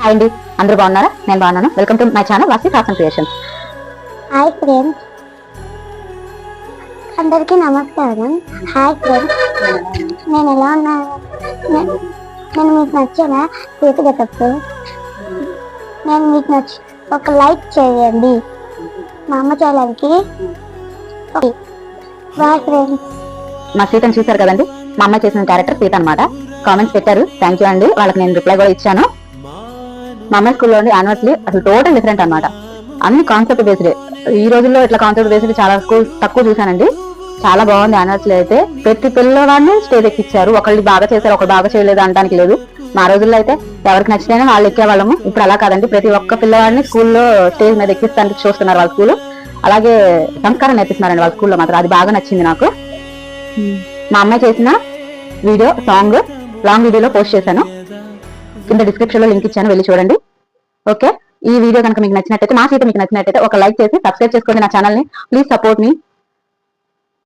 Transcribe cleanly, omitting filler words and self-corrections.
Hi అండి, అందరూ బాగున్నారా? నేను బాగున్నాను. వెల్కమ్ టు మై ఛానల్ వాసి ఫ్యాషన్ క్రియేషన్స్. హాయ్ ఫ్రెండ్స్, అందరికీ నమస్కారం. హాయ్ ఫ్రెండ్స్, నేను ఎలా ఉన్నాను? నేను మీకు నచ్చేనా పూర్తిగా తప్పు. నేను మీకు నచ్చి ఒక లైక్ చేయండి. మా అమ్మ ఛానల్కి బాయ్ ఫ్రెండ్స్. మా సీతను చూసారు కదండి, మా అమ్మాయి చేసిన క్యారెక్టర్ సీత అనమాట. కామెంట్స్ పెట్టారు, థ్యాంక్ యూ అండి. వాళ్ళకి నేను రిప్లై కూడా ఇచ్చాను. మా అమ్మాయి స్కూల్లో యానివర్సరీ అసలు టోటల్ డిఫరెంట్ అనమాట. అన్ని కాన్సెప్ట్ బేస్డ్. ఈ రోజుల్లో ఇట్లా కాన్సెప్ట్ బేస్డ్ చాలా తక్కువ చూసానండి. చాలా బాగుంది యానివర్సరీ అయితే. ప్రతి పిల్లవాడిని స్టేజ్ ఎక్కిచ్చారు. ఒకళ్ళు బాగా చేశారు, ఒకళ్ళు బాగా చేయలేదు అనడానికి లేదు. మా రోజుల్లో అయితే ఎవరికి నచ్చితేనే వాళ్ళు ఎక్కేవాళ్ళము. ఇప్పుడు అలా కాదండి, ప్రతి ఒక్క పిల్లవాడిని స్కూల్లో స్టేజ్ మీద ఎక్కిస్తానికి చూస్తున్నారు వాళ్ళ స్కూల్. అలాగే సంస్కారం నేర్పిస్తున్నారండి వాళ్ళ స్కూల్లో మాత్రం. అది బాగా నచ్చింది నాకు. మా అమ్మాయి చేసిన వీడియో సాంగ్ లాంగ్ వీడియోలో పోస్ట్ చేశాను. కింద డిస్క్రిప్షన్ లో లింక్ ఇచ్చాను, వెళ్ళి చూడండి. ఓకే, ఈ వీడియో కనుక మీకు నచ్చినట్టయితే, మా సీత మీకు నచ్చినట్టయితే ఒక లైక్ చేసి సబ్స్క్రైబ్ చేసుకోండి నా ఛానల్ ని. Please support me.